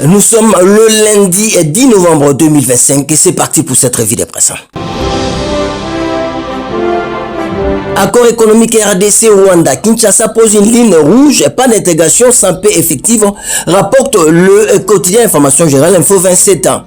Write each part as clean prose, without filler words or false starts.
Nous sommes le lundi 10 novembre 2025 et c'est parti pour cette revue de presse. Accord économique RDC-Rwanda. Kinshasa pose une ligne rouge, pas d'intégration sans paix effective, rapporte le quotidien Information Générale Info 27 ans.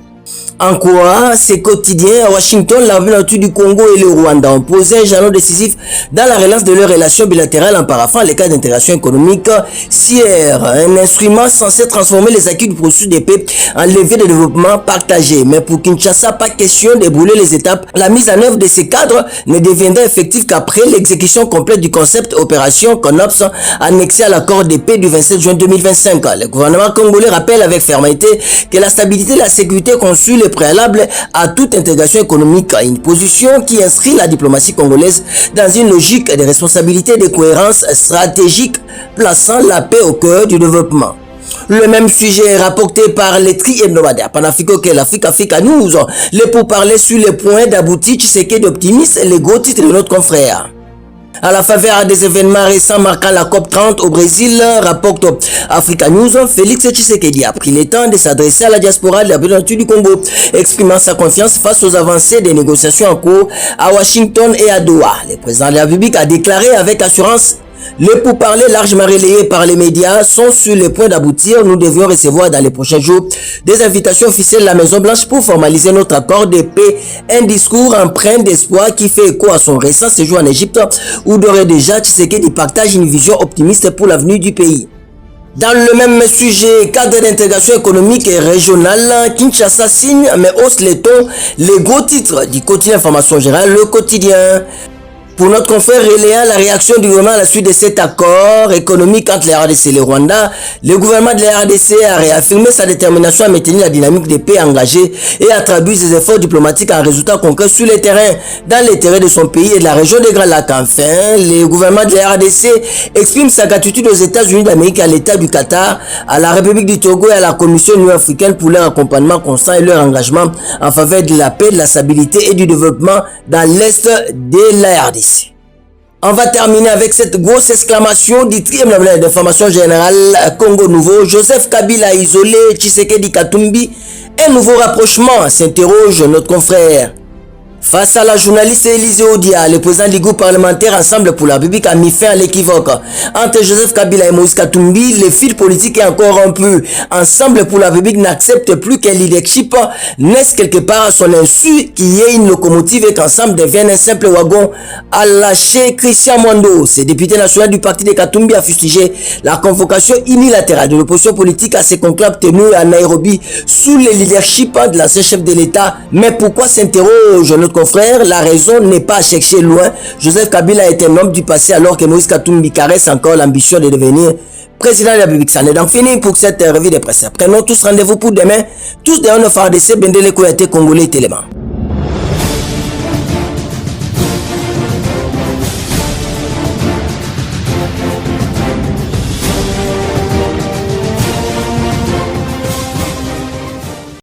En quoi ces quotidiens à Washington, la nature du Congo et le Rwanda ont posé un jalon décisif dans la relance de leurs relations bilatérales en paraphant les cas d'intégration économique CIR, un instrument censé transformer les acquis du processus de paix en levier de développement partagé. Mais pour Kinshasa, pas question de brûler les étapes. La mise en œuvre de ces cadres ne deviendra effective qu'après l'exécution complète du concept opération CONOPS annexé à l'accord de paix du 27 juin 2025. Le gouvernement congolais rappelle avec fermeté que la stabilité et la sécurité conçues les préalable à toute intégration économique, une position qui inscrit la diplomatie congolaise dans une logique de responsabilité et de cohérence stratégique, plaçant la paix au cœur du développement. Le même sujet est rapporté par les tri-hebdomadaires Panafrico que l'Africa News, les pourparlers sur les points d'aboutir Tshisekedi d'optimisme, les gros titres de notre confrère. À la faveur des événements récents marquant la COP30 au Brésil, rapporte Africa News, Félix Tshisekedi a pris le temps de s'adresser à la diaspora de la nature du Congo, exprimant sa confiance face aux avancées des négociations en cours à Washington et à Doha. Le président de la République a déclaré avec assurance: les pourparlers largement relayés par les médias sont sur le point d'aboutir. Nous devions recevoir dans les prochains jours des invitations officielles de la Maison-Blanche pour formaliser notre accord de paix. Un discours empreint d'espoir qui fait écho à son récent séjour en Égypte où d'ores et déjà Tshisekedi partage une vision optimiste pour l'avenir du pays. Dans le même sujet, cadre d'intégration économique et régionale, Kinshasa signe mais hausse les tons. Les gros titres du quotidien Information Générale, le quotidien. Pour notre confrère relayant la réaction du gouvernement à la suite de cet accord économique entre la RDC et le Rwanda, le gouvernement de la RDC a réaffirmé sa détermination à maintenir la dynamique de paix engagée et à traduire ses efforts diplomatiques en résultats concrets sur le terrain, dans l'intérêt de son pays et de la région des Grands Lacs. Enfin, le gouvernement de la RDC exprime sa gratitude aux États-Unis d'Amérique, à l'État du Qatar, à la République du Togo et à la Commission nord-africaine pour leur accompagnement constant et leur engagement en faveur de la paix, de la stabilité et du développement dans l'Est de la RDC. On va terminer avec cette grosse exclamation du tribunal d'information générale Congo Nouveau. Joseph Kabila isolé, Tshisekedi Katumbi. Un nouveau rapprochement, s'interroge notre confrère. Face à la journaliste Élisée Odia, le président du groupe parlementaire Ensemble pour la République a mis fin à l'équivoque. Entre Joseph Kabila et Moïse Katumbi, le fil politique est encore rompu. Ensemble pour la République n'accepte plus qu'un leadership naisse quelque part à son insu, qu'il y ait une locomotive et qu'Ensemble devienne un simple wagon, à lâcher Christian Mwando. Ce député national du parti de Katumbi a fustigé la convocation unilatérale de l'opposition politique à ses conclaves tenus à Nairobi sous le leadership de l'ancien chef de l'État. Mais pourquoi s'interroge notre confrère? La raison n'est pas à chercher loin. Joseph Kabila est un homme du passé alors que Moïse Katumbi caresse encore l'ambition de devenir président de la République. Ça n'est donc fini pour cette revue de presse. Prenons tous rendez-vous pour demain. Tous derrière nos FARDC, Bendele Koyate, Congolais et Téléman.